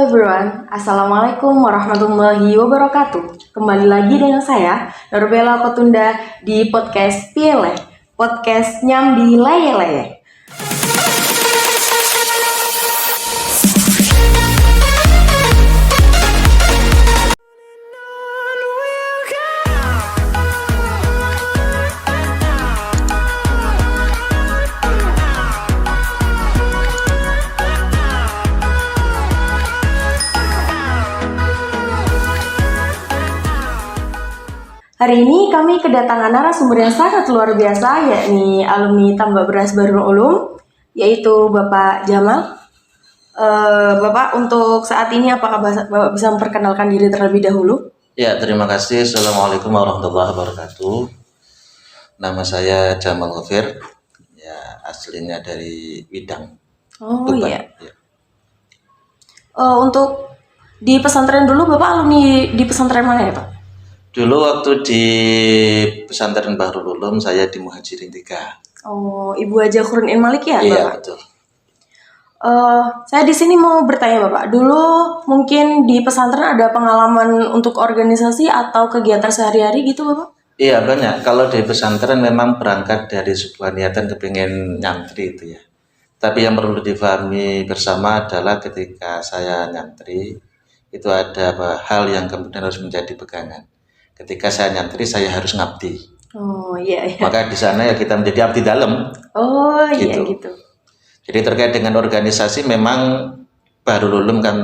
everyone, Assalamualaikum warahmatullahi wabarakatuh. Kembali lagi dengan saya, Nurbella Kotunda di podcast Piele, podcast Nyambi Leye-Leye. Hari ini kami kedatangan narasumber yang sangat luar biasa, yakni alumni Tambak Beras Bahrul Ulum, yaitu Bapak Jamal. Bapak, untuk saat ini apakah Bapak bisa memperkenalkan diri terlebih dahulu? Ya, terima kasih. Assalamualaikum warahmatullahi wabarakatuh. Nama saya Jamal Ghafir, ya aslinya dari Widang. Oh Tuban. iya. Untuk di pesantren dulu, Bapak alumni di pesantren mana ya, Pak? Dulu waktu di pesantren Bahrul Ulum, saya di Muhajirin 3. Oh, Ibu Haja Khurun Malik ya, Iya, Bapak? betul. Saya di sini mau bertanya, Bapak. Dulu mungkin di pesantren ada pengalaman untuk organisasi atau kegiatan sehari-hari gitu, Bapak? Iya, banyak. Kalau di pesantren memang berangkat dari sebuah niatan kepingin nyantri itu ya. Tapi yang perlu difahami bersama adalah ketika saya nyantri, itu ada hal yang kemudian harus menjadi pegangan. Ketika saya nyantri, saya harus ngabdi. Oh iya iya. Maka di sana ya kita menjadi abdi dalam. Oh iya Gitu. gitu. Jadi terkait dengan organisasi memang Bahrul Ulum kan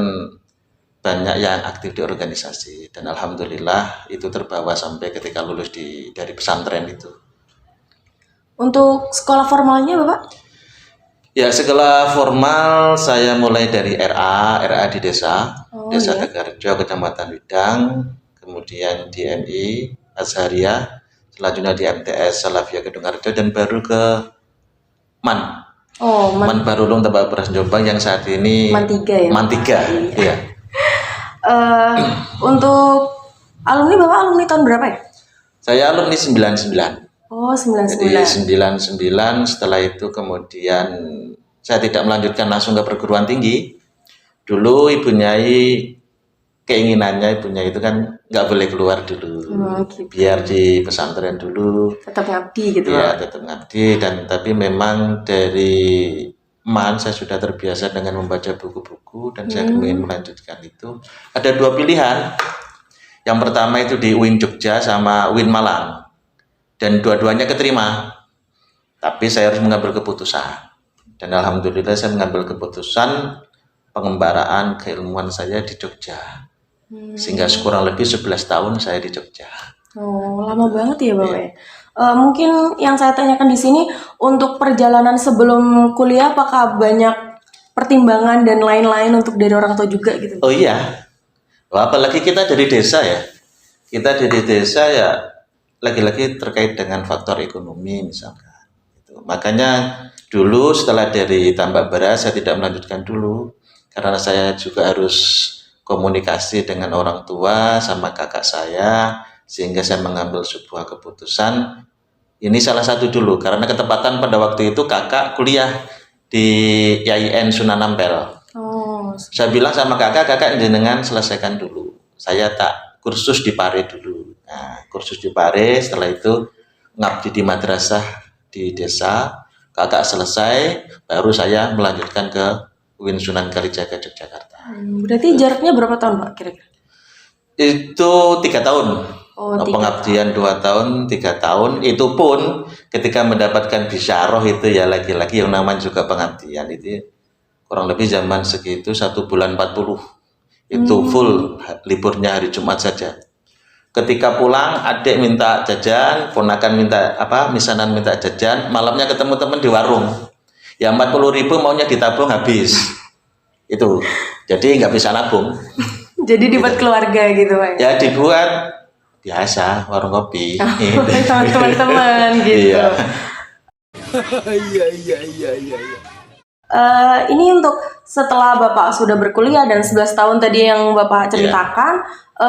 banyak yang aktif di organisasi dan alhamdulillah itu terbawa sampai ketika lulus dari pesantren itu. Untuk sekolah formalnya, Bapak? Ya, sekolah formal saya mulai dari RA di desa, Desa iya. Tegarjo, Kecamatan Widang, kemudian di MI Azharia, selanjutnya di MTS Salafiyah Kedungharjo dan baru ke MAN. Oh, MAN Bahrul Ulum Tambak Beras Jombang yang saat ini MAN 3 ya? MAN 3. Iya. Untuk alumni, Bapak alumni tahun berapa ya? Saya alumni 99. Oh, Jadi 99. 99 setelah itu kemudian saya tidak melanjutkan langsung ke perguruan tinggi. Dulu Ibu Nyai keinginannya ibunya itu kan nggak boleh keluar dulu, Gitu. biar di pesantren dulu. Tetap ngabdi gitu, Ya, Bapak? tetap ngabdi tapi memang dari MAN saya sudah terbiasa dengan membaca buku-buku dan saya ingin melanjutkan itu. Ada dua pilihan. Yang pertama itu di UIN Jogja sama UIN Malang. Dan dua-duanya keterima. Tapi saya harus mengambil keputusan. Dan alhamdulillah saya mengambil keputusan pengembaraan keilmuan saya di Jogja. Sehingga kurang lebih 11 tahun saya di Jogja. Oh, lama banget ya, Bapak ya. Mungkin yang saya tanyakan di sini untuk perjalanan sebelum kuliah apakah banyak pertimbangan dan lain-lain untuk dari orang tua juga gitu? Oh iya. Wah, apalagi kita dari desa ya. Kita dari desa ya lagi-lagi terkait dengan faktor ekonomi misalkan. Makanya dulu setelah dari tambak beras saya tidak melanjutkan dulu karena saya juga harus komunikasi dengan orang tua sama kakak saya sehingga saya mengambil sebuah keputusan. Ini salah satu dulu karena ketepatan pada waktu itu kakak kuliah di IAIN Sunan Ampel. Oh, Saya bilang sama kakak jenengan selesaikan dulu. Saya tak kursus di Pare dulu. Nah, kursus di Pare, setelah itu ngabdi di madrasah di desa. Kakak selesai, baru saya melanjutkan ke UIN Sunan Kalijaga Yogyakarta. berarti jaraknya berapa tahun, Pak, kira-kira? Itu 3 tahun. Oh, 3 Pengabdian 2 tahun, 3 tahun. Itu pun ketika mendapatkan bisyarah itu ya lagi-lagi yang namanya juga pengabdian itu kurang lebih zaman segitu 1 bulan 40. Itu full liburnya hari Jumat saja. Ketika pulang adik minta jajan, ponakan minta misanan minta jajan, malamnya ketemu teman di warung. Ya 40.000 maunya ditabung habis. Itu. Jadi nggak bisa nabung. Jadi dibuat keluarga gitu, Pak? Ya dibuat biasa warung kopi. Sama teman-teman gitu. Iya. Ini untuk setelah Bapak sudah berkuliah dan 11 tahun tadi yang Bapak ceritakan,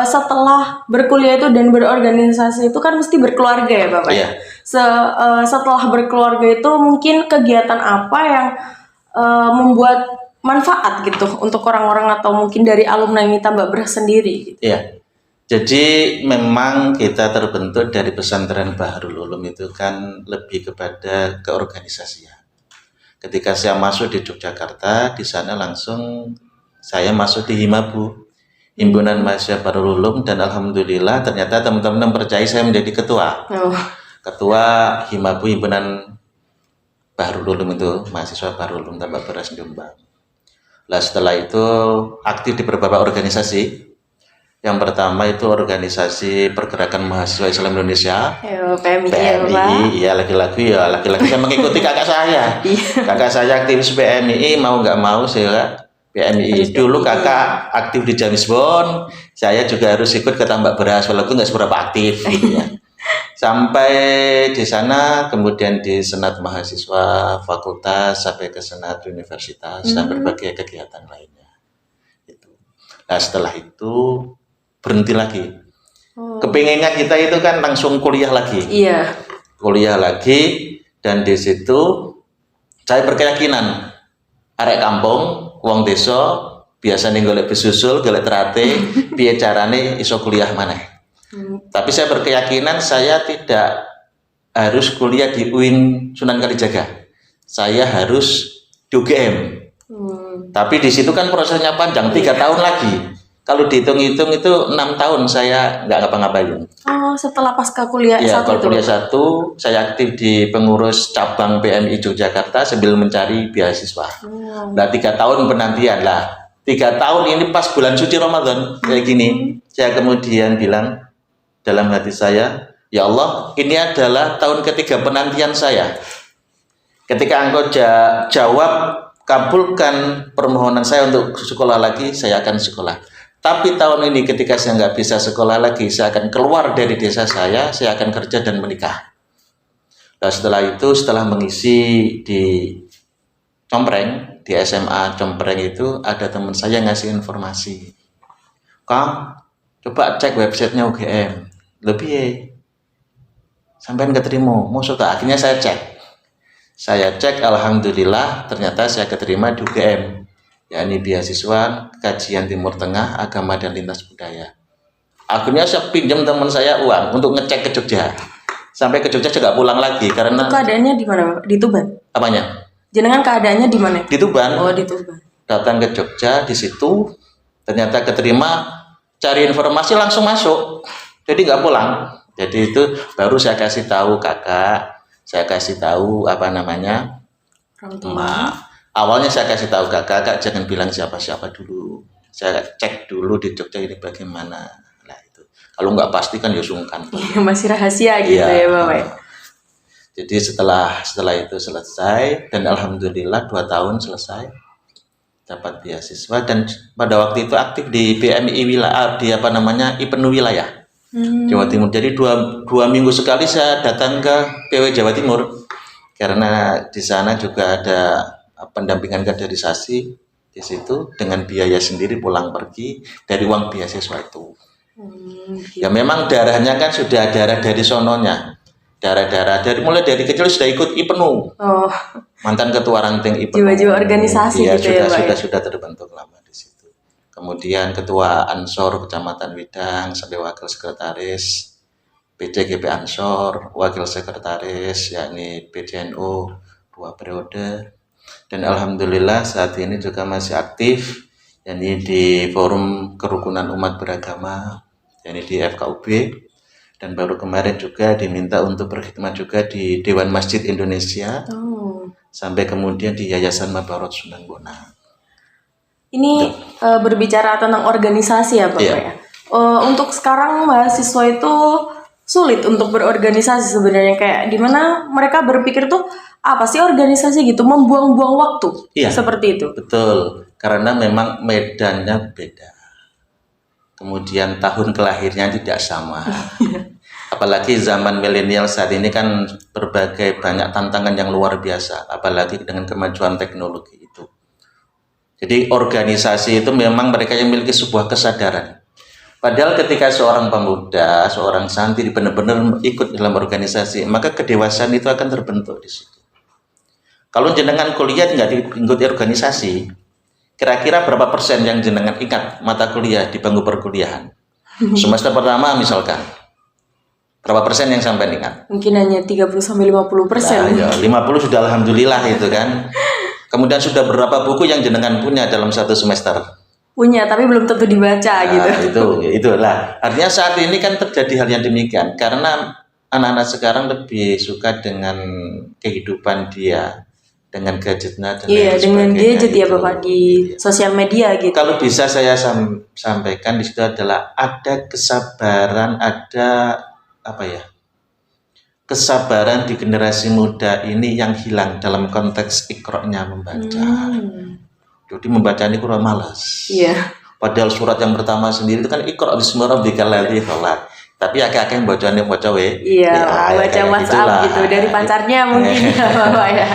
setelah berkuliah itu dan berorganisasi itu kan mesti berkeluarga ya, Bapak? Iya. Setelah berkeluarga itu mungkin kegiatan apa yang membuat manfaat gitu untuk orang-orang atau mungkin dari alumni Mita Mbak Beras sendiri gitu. Iya. Jadi memang kita terbentuk dari pesantren Bahrul Ulum itu kan lebih kepada keorganisasian. Ketika saya masuk di Yogyakarta, di sana langsung saya masuk di Himabu, Himpunan Mahasiswa Bahrul Ulum, dan alhamdulillah ternyata teman-teman percaya saya menjadi ketua. Oh. Ketua Himabu Himpunan Bahrul Ulum itu, mahasiswa Bahrul Ulum Tambak Beras Jombang. Nah setelah itu aktif di beberapa organisasi. Yang pertama itu organisasi Pergerakan Mahasiswa Islam Indonesia, PMI ya Bapak. PMI, ya laki-laki saya mengikuti kakak saya. Kakak saya aktivis PMI, mau nggak mau saya PMI. Dulu kakak aktif di Jamisbon, saya juga harus ikut ke Tambak Beras walaupun nggak seberapa aktif gitu ya. Sampai di sana, kemudian di Senat Mahasiswa Fakultas sampai ke Senat Universitas dan berbagai kegiatan lainnya. Itu. Nah setelah itu berhenti lagi. Kepinginnya kita itu kan langsung kuliah lagi. Iya. Kuliah lagi, dan di situ saya berkeyakinan arek kampung, wong desa biasanya golek besusul, golek terate, piye carane iso kuliah maneh. Tapi saya berkeyakinan saya tidak harus kuliah di UIN Sunan Kalijaga. Saya harus di UGM. Tapi di situ kan prosesnya panjang, 3 tahun lagi. Kalau dihitung-hitung itu 6 tahun saya nggak ngapa-ngapain. Oh, setelah pasca kuliah Ya, satu kalau itu. kuliah 1, saya aktif di pengurus cabang PMI Yogyakarta sambil mencari beasiswa. Nah, 3 tahun penantian lah. 3 tahun ini pas bulan suci Ramadan kayak gini. Saya kemudian bilang dalam hati saya, ya Allah, ini adalah tahun ketiga penantian saya. Ketika Engkau jawab, kabulkan permohonan saya untuk sekolah lagi, saya akan sekolah. Tapi tahun ini ketika saya nggak bisa sekolah lagi, saya akan keluar dari desa saya akan kerja dan menikah. Nah setelah itu, setelah mengisi di Compreng, di SMA Compreng itu, ada teman saya yang ngasih informasi. Kang, coba cek websitenya UGM. Lebih sampai keterima, mau suka. Akhirnya saya cek, alhamdulillah ternyata saya keterima di UGM, yakni beasiswa kajian Timur Tengah, agama dan lintas budaya. Akhirnya saya pinjam teman saya uang untuk ngecek ke Jogja. Sampai ke Jogja juga pulang lagi karena Keadaannya di mana, Pak? Di Tuban. apanya? Jenengan keadaannya di mana? Di Tuban. Oh, di Tuban. Datang ke Jogja, di situ ternyata keterima, cari informasi langsung masuk. Jadi nggak pulang. Jadi itu baru saya kasih tahu kakak, saya kasih tahu Orang tua. Awalnya saya kasih tahu kakak jangan bilang siapa-siapa dulu. Saya cek dulu di Jogja ini bagaimana. Nah itu. Kalau nggak pasti kan ya sungkan. Masih rahasia gitu Iya. ya, Bapak. Jadi setelah itu selesai, dan alhamdulillah 2 tahun selesai dapat beasiswa, dan pada waktu itu aktif di PMI wilayah, di IPENU wilayah Jawa Timur. Jadi dua minggu sekali saya datang ke PW Jawa Timur karena di sana juga ada pendampingan kaderisasi di situ dengan biaya sendiri pulang pergi dari uang beasiswa itu. Ya memang darahnya kan sudah darah dari sononya, darah mulai dari kecil sudah ikut IPENU. Oh, Mantan ketua ranting IPENU. jiwa-jiwa organisasi Iya, gitu ya, Pak. sudah terbentuk lama di situ. Kemudian ketua Ansor Kecamatan Widang sampai wakil sekretaris PCGP Ansor, wakil sekretaris yakni PDNU 2 periode, dan alhamdulillah saat ini juga masih aktif yakni di Forum Kerukunan Umat Beragama yakni di FKUB, dan baru kemarin juga diminta untuk berkhidmat juga di Dewan Masjid Indonesia, sampai kemudian di Yayasan Mabarot Sunan Bonang. Ini berbicara tentang organisasi ya, Bapak Iya. ya. Untuk sekarang mahasiswa itu sulit untuk berorganisasi sebenarnya, kayak dimana mereka berpikir tuh apa sih organisasi gitu, membuang-buang waktu. Iya. Seperti itu. Betul, karena memang medannya beda. Kemudian tahun kelahirnya tidak sama. Apalagi zaman milenial saat ini kan berbagai banyak tantangan yang luar biasa, apalagi dengan kemajuan teknologi itu. Jadi organisasi itu memang mereka yang memiliki sebuah kesadaran. Padahal ketika seorang pemuda, seorang santri benar-benar ikut dalam organisasi, maka kedewasaan itu akan terbentuk di situ. Kalau jenengan kuliah nggak diikuti organisasi, Kira-kira berapa persen yang jenengan ingat mata kuliah di bangku perkuliahan? Semester pertama misalkan. Berapa persen yang sampai ingat? Mungkin hanya 30-50%. Nah, ya, 50 sudah alhamdulillah itu kan. Kemudian sudah berapa buku yang jenengan punya dalam satu semester? Punya, tapi belum tentu dibaca gitu. Itulah. Artinya saat ini kan terjadi hal yang demikian karena anak-anak sekarang lebih suka dengan kehidupan dia, dengan gadgetnya dan Iya, lain dengan sebagainya gadget ya gitu. Bapak di sosial media gitu. Kalau bisa saya sampaikan di situ adalah ada kesabaran, ada apa ya? Kesabaran di generasi muda ini yang hilang dalam konteks ikroknya membaca. Jadi membaca ini kurang malas. Iya. Padahal surat yang pertama sendiri itu kan ikrok bismi rabbikal ladzi khalaq. Tapi agak-agak yang bacaan yang baca Iya, baca WhatsApp gitu dari pacarnya mungkin ya Bapak ya.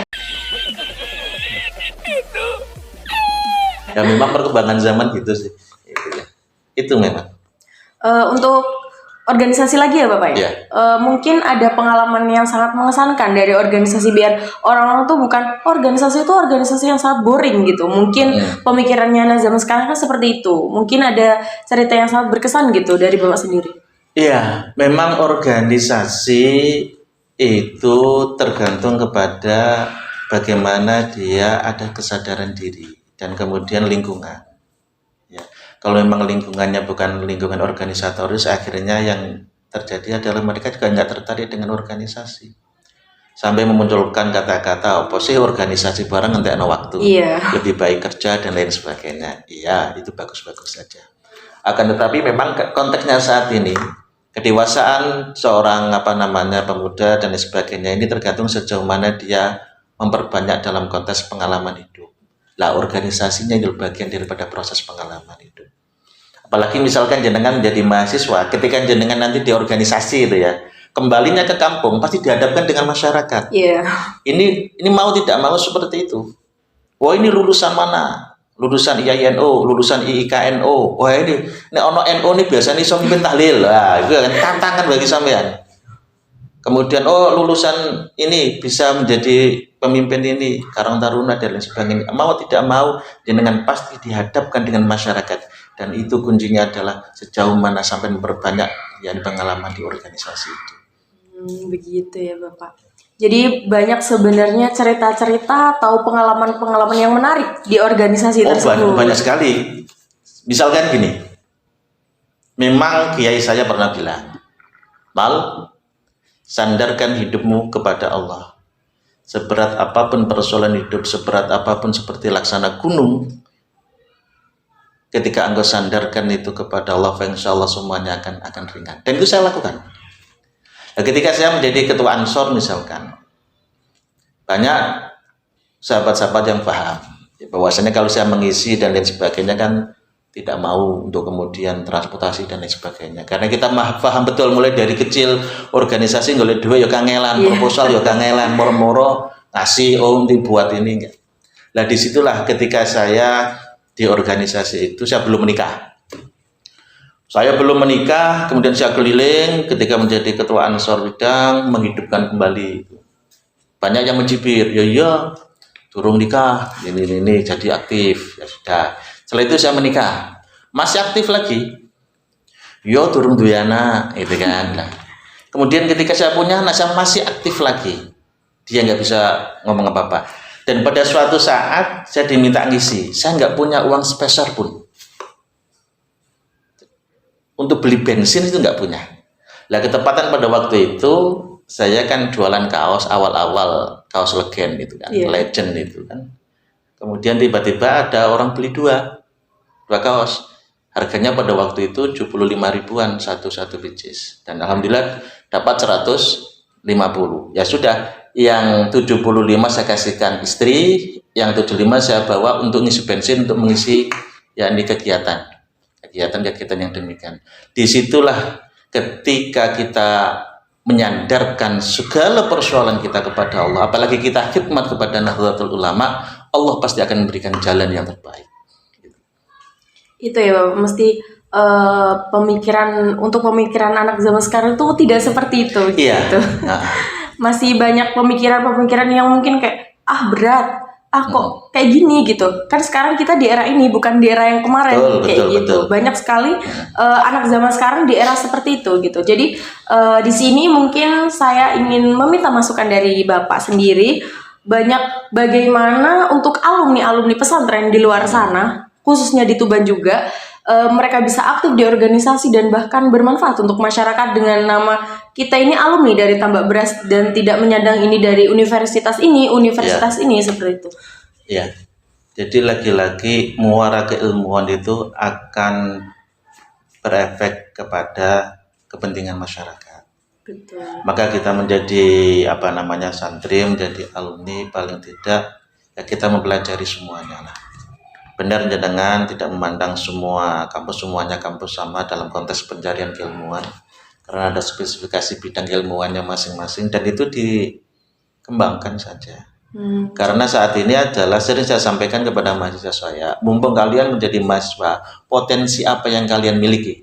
Ya memang perkembangan zaman gitu sih. Itu memang. Untuk organisasi lagi ya Bapak ya. Iya. Mungkin ada pengalaman yang sangat mengesankan dari organisasi biar orang-orang tuh bukan organisasi itu organisasi yang sangat boring gitu. Mungkin pemikirannya anak zaman sekarang kan seperti itu. Mungkin ada cerita yang sangat berkesan gitu dari Bapak sendiri. Iya, memang organisasi itu tergantung kepada bagaimana dia ada kesadaran diri dan kemudian lingkungan. Ya, kalau memang lingkungannya bukan lingkungan organisatoris, akhirnya yang terjadi adalah mereka juga nggak tertarik dengan organisasi. Sampai memunculkan kata-kata apa sih organisasi bareng nanti ada waktu, lebih baik kerja dan lain sebagainya. Iya, itu bagus-bagus saja. Akan tetapi memang konteksnya saat ini kedewasaan seorang pemuda dan lain sebagainya ini tergantung sejauh mana dia memperbanyak dalam konteks pengalaman hidup. Lah organisasinya itu bagian daripada proses pengalaman hidup. Apalagi misalkan jenengan menjadi mahasiswa, ketika jenengan nanti di organisasi itu ya, kembalinya ke kampung pasti dihadapkan dengan masyarakat. Ini mau tidak mau seperti itu. Wah ini lulusan mana? Lulusan IAINO, lulusan IIKNO. Wah ini ono NO ini biasanya iso mimpin tahlil. Lah, itu kan tantangan bagi sampean. Kemudian lulusan ini bisa menjadi pemimpin ini, Karang Taruna dan lain sebagainya. Mau tidak mau jenengan pasti dihadapkan dengan masyarakat dan itu kuncinya adalah sejauh mana sampai memperbanyak yang pengalaman di organisasi itu. Begitu ya Bapak. Jadi banyak sebenarnya cerita-cerita atau pengalaman-pengalaman yang menarik di organisasi tersebut. Banyak sekali. Misalkan gini, memang kiai saya pernah bilang, Mal, sandarkan hidupmu kepada Allah. Seberat apapun persoalan hidup, seberat apapun seperti laksana gunung, ketika engkau sandarkan itu kepada Allah, insya Allah semuanya akan ringan. Dan itu saya lakukan. Nah, ketika saya menjadi ketua Ansor misalkan, banyak sahabat-sahabat yang paham bahwasanya kalau saya mengisi dan lain sebagainya kan tidak mau untuk kemudian transportasi dan lain sebagainya. Karena kita paham betul mulai dari kecil organisasi ngoleh duit ya kangelan, proposal ya kangelan, moro-moro ngasih dibuat ini enggak. Nah disitulah ketika saya di organisasi itu saya belum menikah. Saya belum menikah, kemudian saya keliling ketika menjadi ketua Ansor Bidang menghidupkan kembali. Banyak yang mencibir, ya turun nikah, ini jadi aktif, ya sudah. Setelah itu saya menikah, masih aktif lagi, yo turun duyana, itu kan. Nah, kemudian ketika saya punya anak, saya masih aktif lagi, dia nggak bisa ngomong apa-apa. Dan pada suatu saat saya diminta ngisi, saya nggak punya uang sepeser pun. Untuk beli bensin itu nggak punya. Lah ketepatan pada waktu itu saya kan jualan kaos awal-awal kaos legend itu kan, legend itu kan. Kemudian tiba-tiba ada orang beli dua kaos. Harganya pada waktu itu 75 ribuan satu pieces. Dan alhamdulillah dapat 150. Ya sudah, yang 75 saya kasihkan istri, yang 75 saya bawa untuk ngisi bensin untuk mengisi yakni kegiatan yang demikian. Disitulah ketika kita menyandarkan segala persoalan kita kepada Allah, apalagi kita khidmat kepada Nahdlatul Ulama, Allah pasti akan memberikan jalan yang terbaik. Itu ya Bapak, mesti pemikiran anak zaman sekarang itu tidak seperti itu. Iya. Gitu. Masih banyak pemikiran yang mungkin kayak berat, kok kayak gini gitu. Kan sekarang kita di era ini, bukan di era yang kemarin. Betul, kayak betul, gitu. betul. Banyak sekali anak zaman sekarang di era seperti itu gitu. Jadi di sini mungkin saya ingin meminta masukan dari Bapak sendiri, banyak bagaimana untuk alumni pesantren di luar sana, khususnya di Tuban juga, mereka bisa aktif di organisasi dan bahkan bermanfaat untuk masyarakat dengan nama kita ini alumni dari Tambak Beras dan tidak menyandang ini dari universitas ini seperti itu. Ya, jadi lagi-lagi muara keilmuan itu akan berefek kepada kepentingan masyarakat. Betul. Maka kita menjadi santri, menjadi alumni, paling tidak ya kita mempelajari semuanya lah. Benar jenengan tidak memandang semuanya kampus sama dalam konteks pencarian keilmuan, karena ada spesifikasi bidang keilmuannya masing-masing dan itu dikembangkan saja. Karena saat ini adalah sering saya sampaikan kepada mahasiswa saya, mumpung kalian menjadi mahasiswa, potensi apa yang kalian miliki,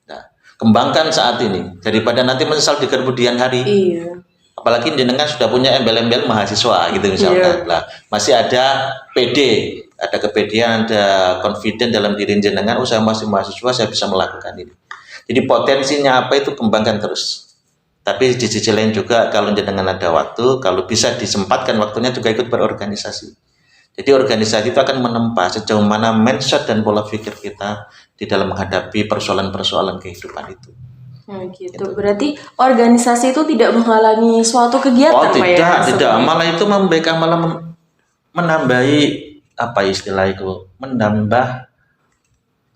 nah, kembangkan saat ini daripada nanti menyesal di kemudian hari. Iya. Apalagi jenengan sudah punya embel-embel mahasiswa gitu misalkan. Lah, masih ada PD, ada kepedean, ada confident dalam diri jenengan, saya masih mahasiswa, saya bisa melakukan ini. Jadi potensinya apa itu kembangkan terus. Tapi di sisi lain juga kalau jenengan ada waktu, kalau bisa disempatkan waktunya juga ikut berorganisasi. Jadi organisasi itu akan menempa sejauh mana mindset dan pola pikir kita di dalam menghadapi persoalan-persoalan kehidupan itu. Gitu. Berarti organisasi itu tidak menghalangi suatu kegiatan, Pak ya? Tidak. Malah itu malah menambahi menambah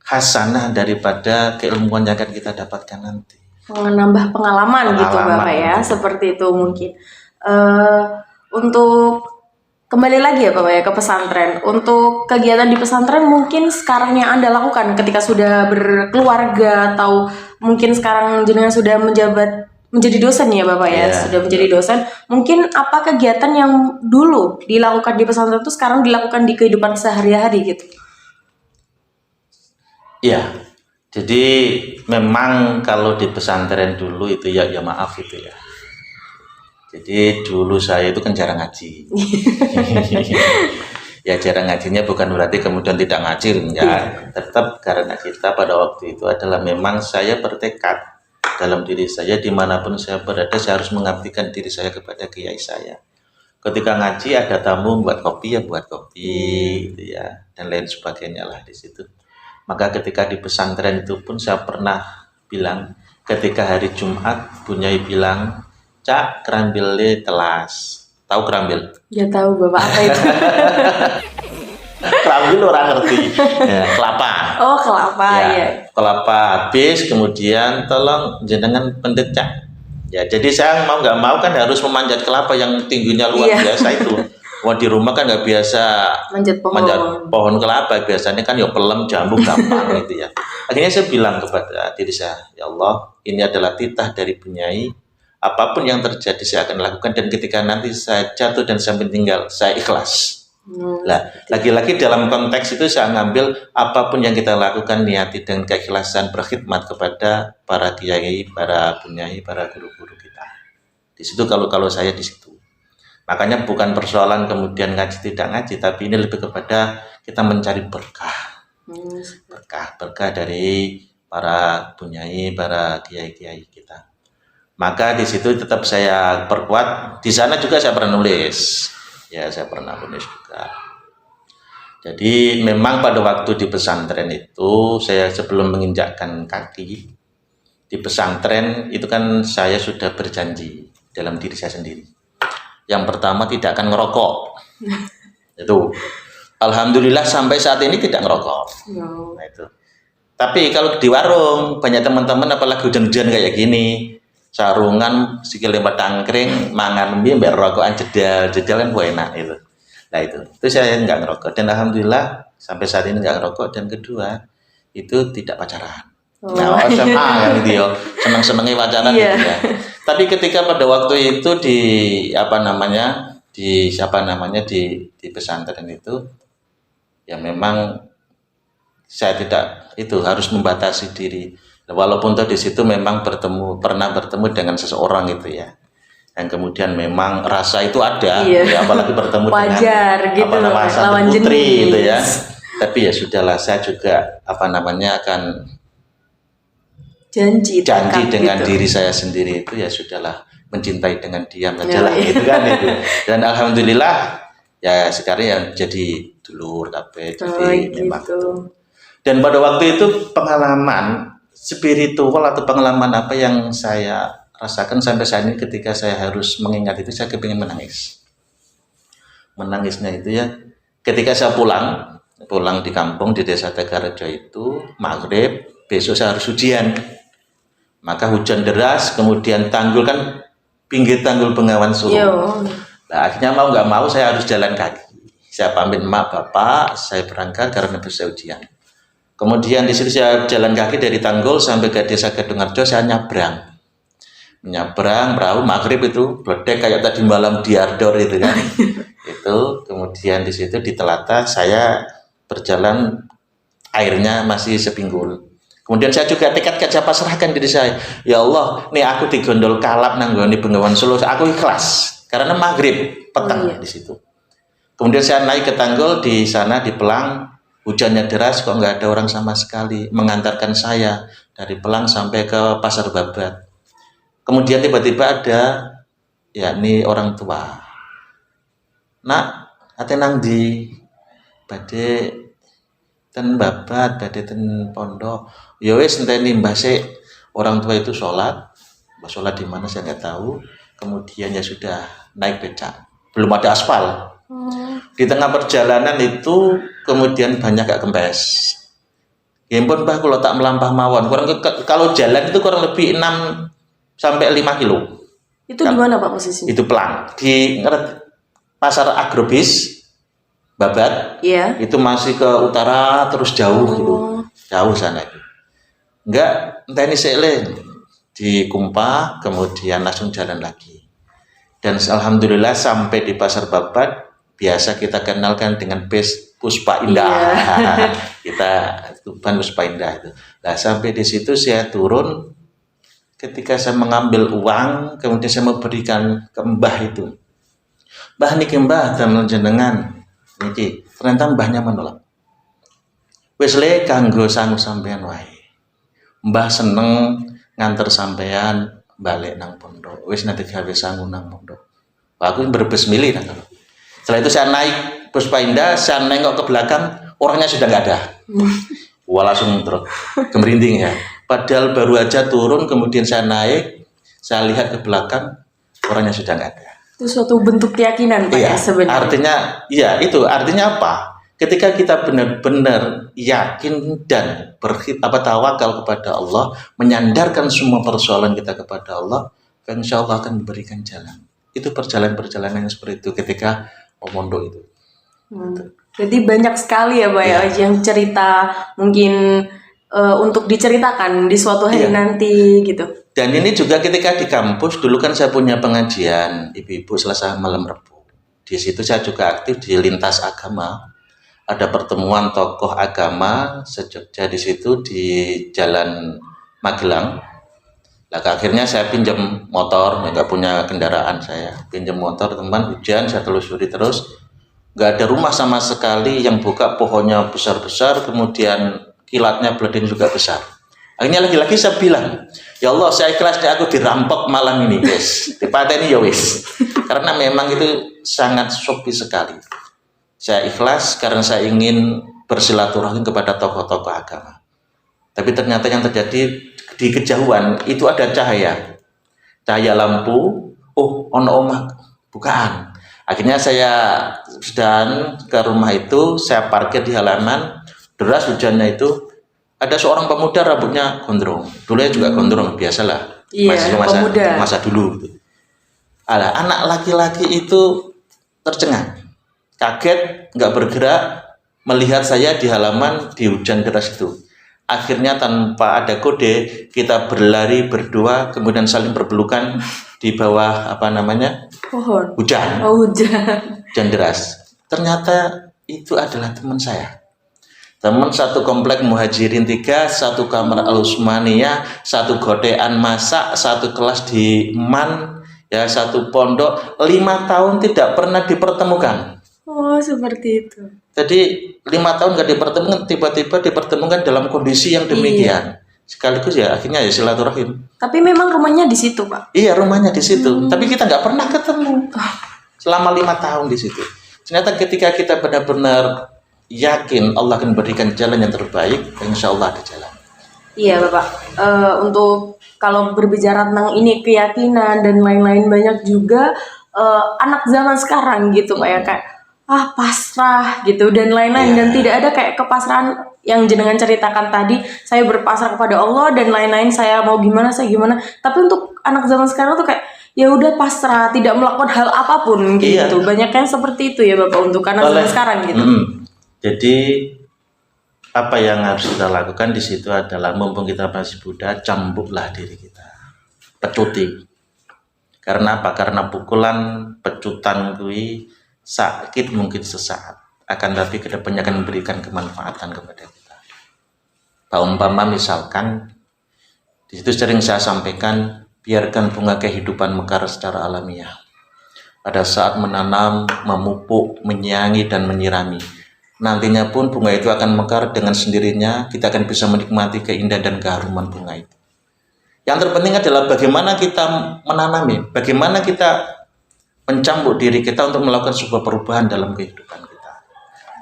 hasanah daripada keilmuan yang akan kita dapatkan nanti. Menambah pengalaman gitu, Bapak ya, seperti itu mungkin. Untuk kembali lagi ya Bapak ya ke pesantren. Untuk kegiatan di pesantren mungkin sekarang yang Anda lakukan ketika sudah berkeluarga atau mungkin sekarang jenengan sudah menjadi dosen ya Bapak ya, sudah menjadi dosen. Mungkin apa kegiatan yang dulu dilakukan di pesantren itu sekarang dilakukan di kehidupan sehari-hari gitu? Iya. Jadi memang kalau di pesantren dulu itu ya maaf itu ya. Jadi dulu saya itu kan jarang ngaji. Ya jarang ngajinya bukan berarti kemudian tidak ngaji, enggak. Tetap karena kita pada waktu itu adalah memang saya bertekad dalam diri saya dimanapun saya berada, saya harus mengabdikan diri saya kepada kiai saya. Ketika ngaji ada tamu buat kopi ya buat kopi, gitu ya, dan lain sebagainya lah di situ. Maka ketika di pesantren itu pun saya pernah bilang, ketika hari Jumat Bunyai bilang, Cak, kerambilnya telas. Tahu kerambil? Ya tahu Bapak, apa itu? Kerambil orang ngerti. Ya, kelapa. Oh, kelapa ya. Kelapa habis, kemudian tolong jenengan pendet Cak. Ya, jadi saya mau nggak mau kan harus memanjat kelapa yang tingginya luar biasa itu. Wah di rumah kan nggak biasa manjat pohon kelapa, biasanya kan ya pelem jambu gampang gitu ya. Akhirnya saya bilang kepada diri saya, ya Allah, ini adalah titah dari Bunyai. Apapun yang terjadi saya akan lakukan dan ketika nanti saya jatuh dan saya meninggal, saya ikhlas. Lah, lagi-lagi dalam konteks itu saya ngambil apapun yang kita lakukan niati dengan keikhlasan berkhidmat kepada para kiai, para Bunyai, para guru-guru kita. Di situ kalau saya di situ. Makanya bukan persoalan kemudian ngaji tidak ngaji, tapi ini lebih kepada kita mencari berkah. Berkah dari para Bunyai, para kiai-kiai kita. Maka di situ tetap saya perkuat. Di sana juga saya pernah nulis. Ya, saya pernah nulis juga. Jadi memang pada waktu di pesantren itu, saya sebelum menginjakkan kaki di pesantren itu kan saya sudah berjanji dalam diri saya sendiri. Yang pertama tidak akan ngerokok. Itu. Alhamdulillah sampai saat ini tidak ngerokok. Nah, itu. Tapi kalau di warung banyak teman-teman apalagi hujan-hujan kayak gini, sarungan sikil lempar tangkring, mangan mie mbak rokokan jedal kan enak itu. Nah itu saya nggak ngerokok dan alhamdulillah sampai saat ini nggak ngerokok dan kedua itu tidak pacaran. Nah SMA kan gitu ya, seneng-senengnya pacaran gitu ya. Tapi ketika pada waktu itu di pesantren itu ya memang saya tidak itu harus membatasi diri. Walaupun di situ memang pernah bertemu dengan seseorang itu ya. dan kemudian memang rasa itu ada, Iya. ya, apalagi bertemu Wajar dengan gitu, lawan lawan putri jenis. gitu ya. Tapi ya sudahlah, saya juga akan Janji janji tekad dengan gitu. diri saya sendiri itu, ya sudahlah, mencintai dengan diam Ya, saja lah iya. gitu kan itu. Dan alhamdulillah ya sekarang yang jadi dulur kabeh, jadi memang Gitu. itu. Dan pada waktu itu pengalaman spiritual atau pengalaman apa yang saya rasakan sampai saat ini, ketika saya harus mengingat itu, saya kepingin menangis. Menangisnya itu ya, ketika saya pulang di kampung di desa Tegarejo itu, maghrib, besok saya harus ujian. Maka hujan deras, kemudian tanggul kan, pinggir tanggul Bengawan Solo. Yo. Nah, akhirnya mau nggak mau saya harus jalan kaki. Saya pamit emak bapak, saya berangkat karena besok ujian. Kemudian di situ saya jalan kaki dari Tanggul sampai ke desa Kedungharjo, saya nyabrang perahu maghrib itu bledek kayak tadi malam di Ardor itu kan. Itu kemudian di situ di Telata saya berjalan, airnya masih sepinggul. Kemudian saya juga tekad kerja pasrahkan diri saya, ya Allah, nih aku digondol kalap nanggoni Bengawan Solo, aku ikhlas karena maghrib petang di situ. Kemudian saya naik ke Tanggul, di sana di Pelang, hujannya deras kok nggak ada orang sama sekali mengantarkan saya dari Pelang sampai ke Pasar Babat. Kemudian tiba-tiba ada, yakni orang tua, nak ate nang di badhe ten Babat, badhe ten pondok. Ya wis enteni mbah sik. Orang tua itu sholat di mana saya nggak tahu. Kemudian ya sudah naik becak, belum ada aspal. Di tengah perjalanan itu kemudian banyak gak kempes. Ya ampun Mbah, kalau tak melampah mawon. Kalau jalan itu kurang lebih 6 sampai 5 kilo. Itu di mana Pak posisinya? Itu Pelang. Di Pasar Agrobis Babat. Iya. Itu masih ke utara terus jauh gitu. Jauh sana itu. Enggak, entah ini sele di Kumpah, kemudian langsung jalan lagi. Dan alhamdulillah sampai di Pasar Babat, biasa kita kenalkan dengan Puspa Indah. Iya. Kita Tuban Puspa Indah itu. Nah, sampai di situ saya turun, ketika saya mengambil uang, kemudian saya memberikan ke Mbah itu. Mbah niki Mbah damel jenengan niki. Ternyata Mbahnya menolak. Wis le kanggo sangu sampean wae. Mbah seneng nganter sampean balik nang pondok. Wis nanti gawe sangu nang pondok. Aku berbes milih kan. Setelah itu saya naik Puspa Indah, saya nengok ke belakang, orangnya sudah nggak ada. Wah, langsung terus gemerinding ya. Padahal baru aja turun, kemudian saya naik, saya lihat ke belakang, orangnya sudah nggak ada. Itu suatu bentuk keyakinan Pak Iya, ya sebenarnya. artinya, iya itu artinya apa? Ketika kita benar-benar yakin dan tawakal kepada Allah, menyandarkan semua persoalan kita kepada Allah, insya Allah akan diberikan jalan. Itu perjalanan-perjalanan yang seperti itu ketika mondok itu. Jadi banyak sekali ya Pak ya yang cerita mungkin untuk diceritakan di suatu hari nanti gitu. Dan ini juga ketika di kampus, dulu kan saya punya pengajian ibu-ibu Selasa malam Rebu. Di situ saya juga aktif di lintas agama. Ada pertemuan tokoh agama se-Jogja di situ di Jalan Magelang. Nah, akhirnya saya pinjam motor, nggak punya kendaraan saya. Pinjam motor teman, hujan, saya telusuri terus. Nggak ada rumah sama sekali yang buka, pohonnya besar-besar, kemudian kilatnya beleding juga besar. Akhirnya lagi-lagi saya bilang, ya Allah, saya ikhlas aku dirampok malam ini, guys. Dipateni ya wis. Karena memang itu sangat sepi sekali. Saya ikhlas karena saya ingin bersilaturahmi kepada tokoh-tokoh agama. Tapi ternyata yang terjadi di kejauhan itu ada cahaya lampu. Oh, ono omah bukaan. Akhirnya saya sedang ke rumah itu, saya parkir di halaman. Deras hujannya itu, ada seorang pemuda rambutnya gondrong. Dulu juga gondrong, biasalah. Iya, masa dulu. Anak laki-laki itu tercengang. Kaget, nggak bergerak, melihat saya di halaman di hujan deras itu. Akhirnya tanpa ada kode, kita berlari berdua, kemudian saling berpelukan di bawah pohon. Hujan. Oh, hujan. Hujan deras. Ternyata itu adalah teman saya. Teman satu komplek Muhajirin 3, satu kamar Al-Usmaniyah, satu godean masak, satu kelas di MAN, Ya, satu pondok 5 tahun tidak pernah dipertemukan. Oh, seperti itu. Jadi 5 tahun nggak dipertemukan, tiba-tiba dipertemukan dalam kondisi yang demikian. Sekaligus ya akhirnya ya silaturahim. Tapi memang rumahnya di situ, Pak. Iya, rumahnya di situ. Tapi kita nggak pernah ketemu selama 5 tahun di situ. Ternyata ketika kita benar-benar yakin Allah akan berikan jalan yang terbaik, insya Allah ada jalan. Iya, Bapak. Untuk kalau berbicara tentang ini keyakinan dan lain-lain banyak juga anak zaman sekarang gitu, Pak ya, kayak pasrah gitu dan lain-lain, dan tidak ada kayak kepasrahan yang jenengan ceritakan tadi, saya berpasrah kepada Allah dan lain-lain, saya mau gimana saya gimana. Tapi untuk anak zaman sekarang tuh kayak ya udah pasrah, tidak melakukan hal apapun gitu. Banyak yang seperti itu ya Bapak untuk anak zaman sekarang gitu. Jadi apa yang harus kita lakukan di situ adalah mumpung kita masih muda, cambuklah diri kita, pecuti. Karena apa? Karena pukulan pecutan kui sakit mungkin sesaat, akan tapi kedepannya akan memberikan kemanfaatan kepada kita. Umpama misalkan di situ sering saya sampaikan, biarkan bunga kehidupan mekar secara alamiah. Pada saat menanam, memupuk, menyiangi dan menyirami, nantinya pun bunga itu akan mekar dengan sendirinya. Kita akan bisa menikmati keindahan dan keharuman bunga itu. Yang terpenting adalah bagaimana kita menanami, bagaimana kita mencambuk diri kita untuk melakukan sebuah perubahan dalam kehidupan kita.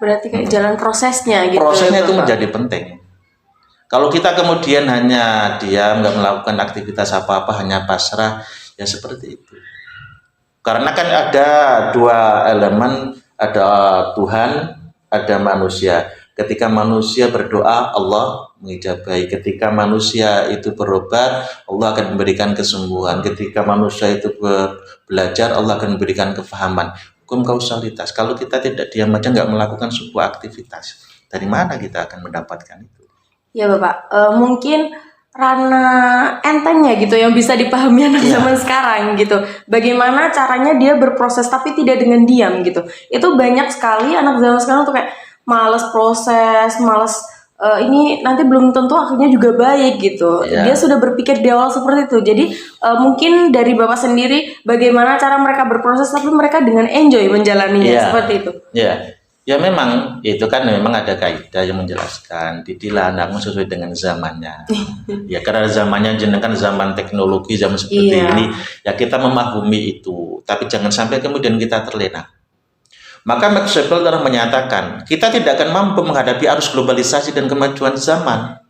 Berarti kayak jalan prosesnya gitu. Prosesnya itu menjadi penting. Kalau kita kemudian hanya diam, nggak melakukan aktivitas apa-apa, hanya pasrah, ya seperti itu. Karena kan ada dua elemen, ada Tuhan, ada manusia. Ketika manusia berdoa, Allah mengijabahi. Ketika manusia itu berobat, Allah akan memberikan kesembuhan. Ketika manusia itu belajar, Allah akan memberikan kefahaman. Hukum kausalitas. Kalau kita tidak diam aja, nggak melakukan sebuah aktivitas, dari mana kita akan mendapatkan itu? Ya Bapak, mungkin ranah entengnya gitu yang bisa dipahami anak zaman sekarang gitu. Bagaimana caranya dia berproses tapi tidak dengan diam gitu. Itu banyak sekali anak zaman sekarang tuh kayak males proses, males ini nanti belum tentu akhirnya juga baik gitu. Dia sudah berpikir di awal seperti itu. Jadi mungkin dari Bapak sendiri bagaimana cara mereka berproses tapi mereka dengan enjoy menjalaninya seperti itu. Ya memang itu kan memang ada kaidah yang menjelaskan didilah anakmu sesuai dengan zamannya. Ya karena zamannya jenengan zaman teknologi, zaman seperti ini, ya kita memahami itu, tapi jangan sampai kemudian kita terlena. Maka Max Weber telah menyatakan kita tidak akan mampu menghadapi arus globalisasi dan kemajuan zaman.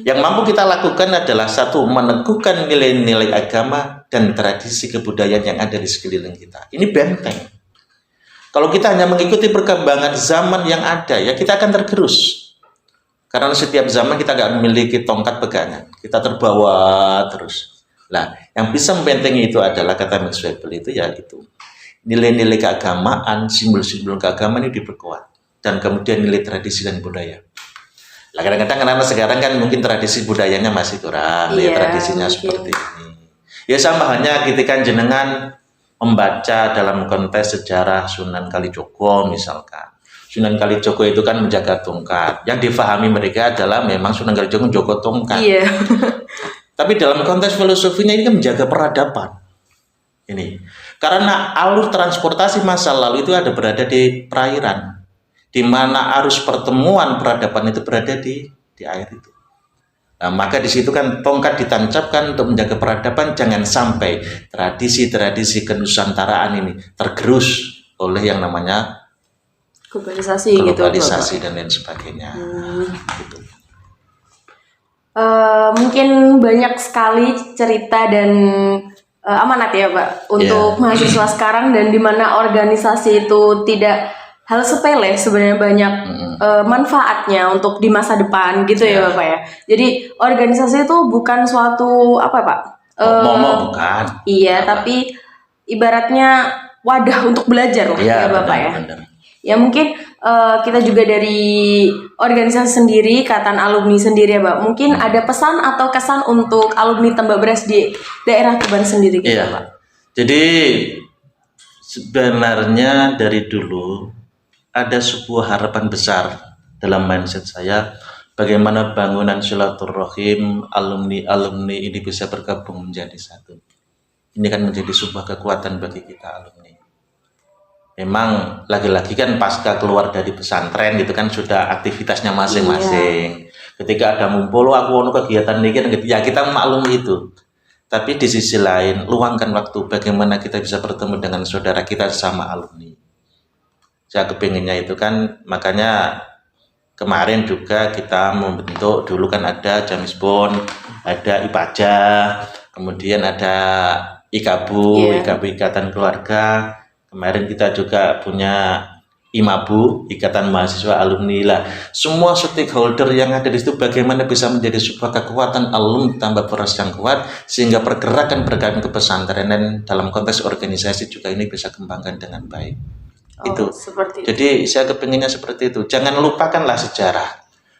Yang mampu kita lakukan adalah satu, meneguhkan nilai-nilai agama dan tradisi kebudayaan yang ada di sekeliling kita. Ini benteng. Kalau kita hanya mengikuti perkembangan zaman yang ada, ya kita akan tergerus. Karena setiap zaman kita nggak memiliki tongkat pegangan, kita terbawa terus. Nah, yang bisa membentengi itu adalah kata Max Weber itu ya itu. Nilai-nilai keagamaan, simbol-simbol keagamaan ini diperkuat. Dan kemudian nilai tradisi dan budaya. Nah, kadang-kadang anak-anak sekarang kan mungkin tradisi budayanya masih kurang, tradisinya seperti ini. Ya sama halnya ketika jenengan membaca dalam konteks sejarah Sunan Kalijogo misalkan. Sunan Kalijogo itu kan menjaga tongkat. Yang difahami mereka adalah memang Sunan Kalijogo menjaga tongkat. Tapi dalam konteks filosofinya ini kan menjaga peradaban. Ini karena alur transportasi masa lalu itu ada berada di perairan, di mana arus pertemuan peradaban itu berada di air itu. Nah, maka di situ kan tongkat ditancapkan untuk menjaga peradaban, jangan sampai tradisi-tradisi kenusantaraan ini tergerus oleh yang namanya globalisasi gitu, dan lain sebagainya. Gitu. Mungkin banyak sekali cerita dan amanat ya Pak untuk mahasiswa sekarang, dan dimana organisasi itu tidak hal sepele sebenarnya, banyak manfaatnya untuk di masa depan gitu ya Bapak ya. Jadi organisasi itu bukan suatu apa Pak? Bukan. Iya, tapi ibaratnya wadah untuk belajar ya Bapak ya. Ya mungkin kita juga dari organisasi sendiri, Ikatan Alumni sendiri ya Pak. Mungkin ada pesan atau kesan untuk alumni Tambak Beras di daerah Tuban sendiri gitu Pak. Jadi sebenarnya dari dulu ada sebuah harapan besar dalam mindset saya, bagaimana bangunan silaturahim alumni-alumni ini bisa bergabung menjadi satu. ini kan menjadi sebuah kekuatan bagi kita alumni. Memang lagi-lagi kan pasca keluar dari pesantren itu kan sudah aktivitasnya masing-masing. Ketika ada ngumpul, aku mau kegiatan ini kan, ya kita maklumi itu. Tapi di sisi lain, luangkan waktu bagaimana kita bisa bertemu dengan saudara kita sama alumni. Saya kepinginnya itu kan, makanya kemarin juga kita membentuk, dulu kan ada Jamisbon, ada IPAJA, kemudian ada IKABU, IKABU Ikatan Keluarga. Kemarin kita juga punya IMABU, Ikatan Mahasiswa Alumni lah. Semua stakeholder yang ada di situ bagaimana bisa menjadi sebuah kekuatan alumni tambah poros yang kuat sehingga pergerakan kepesantrenan dalam konteks organisasi juga ini bisa kembangkan dengan baik. Itu. Jadi saya kepinginnya seperti itu. Jangan lupakanlah sejarah.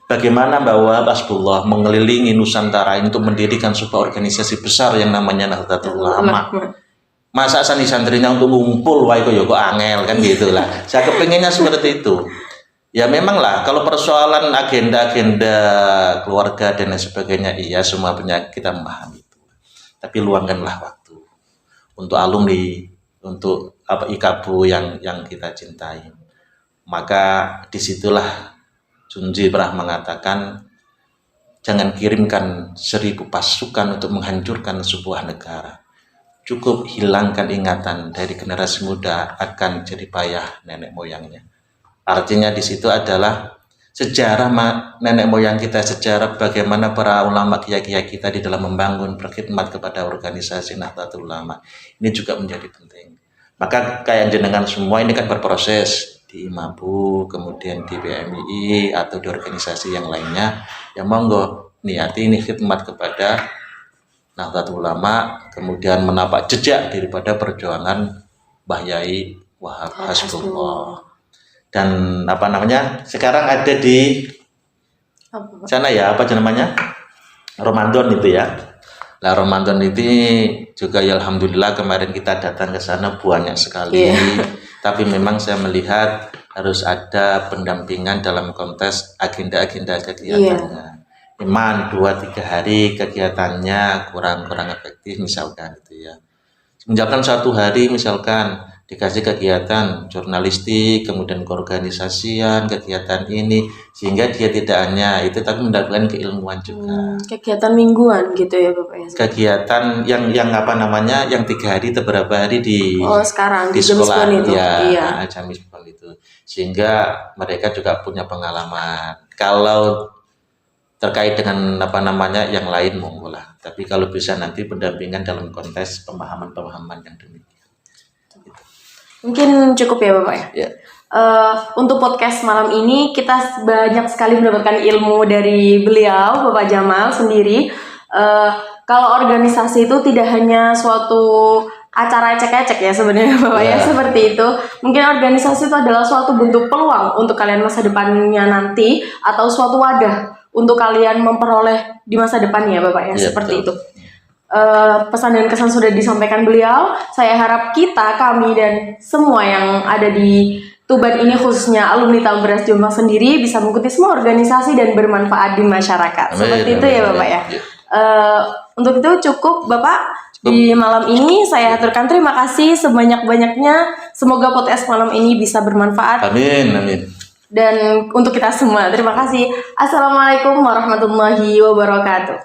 Bagaimana Mbak Wahab Hasbullah mengelilingi Nusantara untuk mendirikan sebuah organisasi besar yang namanya Nahdlatul Ulama. Masa santri-santrinya untuk ngumpul wah kok angel kan gitulah. Saya kepinginnya seperti itu. Ya memang lah kalau persoalan agenda-agenda keluarga dan lain sebagainya iya semua punya kita memahami itu. Tapi luangkanlah waktu untuk alumni, untuk IKABU yang kita cintai. Maka disitulah Junji pernah mengatakan jangan kirimkan 1000 pasukan untuk menghancurkan sebuah negara. Cukup hilangkan ingatan dari generasi muda akan jerih payah nenek moyangnya. Artinya di situ adalah sejarah nenek moyang kita, sejarah bagaimana para ulama kiai-kiai kita di dalam membangun berkhidmat kepada organisasi Nahdlatul Ulama. Ini juga menjadi penting. Maka kayak jenengan semua ini kan berproses di IMABU, kemudian di BMII atau di organisasi yang lainnya. Ya monggo niati ini khidmat kepada Nahdlatul Ulama, kemudian menapak jejak daripada perjuangan Mbah Yai Wahab Hasbullah. Dan sekarang ada di sana ya, namanya? Ramadan itu ya. Nah, Ramadan ini juga ya alhamdulillah kemarin kita datang ke sana banyak sekali. Tapi memang saya melihat harus ada pendampingan dalam konteks agenda-agenda kegiatannya. Memang 2-3 hari kegiatannya kurang efektif misalkan gitu ya. Misalkan 1 hari misalkan dikasih kegiatan jurnalistik, kemudian keorganisasian, kegiatan ini sehingga dia tidak hanya itu tapi mendapatkan keilmuan juga. Kegiatan mingguan gitu ya Bapak ya. Kegiatan yang 3 hari atau berapa hari di sekarang di sekolah itu. Jamisbon itu. Sehingga mereka juga punya pengalaman. Kalau terkait dengan yang lain monggo lah. Tapi kalau bisa nanti pendampingan dalam konteks pemahaman yang demikian. Mungkin cukup ya Bapak ya. Untuk podcast malam ini kita banyak sekali mendapatkan ilmu dari beliau Bapak Jamal sendiri. Kalau organisasi itu tidak hanya suatu acara ecek-ecek ya sebenarnya Bapak ya seperti itu. Mungkin organisasi itu adalah suatu bentuk peluang untuk kalian masa depannya nanti atau suatu wadah untuk kalian memperoleh di masa depannya Bapak ya seperti itu. Pesan dan kesan sudah disampaikan beliau. Saya harap kami dan semua yang ada di Tuban ini khususnya alumni Tabung Beras Jombang sendiri bisa mengikuti semua organisasi dan bermanfaat di masyarakat. Seperti itu ya Bapak ya. Untuk itu cukup Bapak. Di malam ini saya aturkan terima kasih sebanyak-banyaknya. Semoga podcast malam ini bisa bermanfaat. Amin. Dan untuk kita semua terima kasih. Assalamualaikum warahmatullahi wabarakatuh.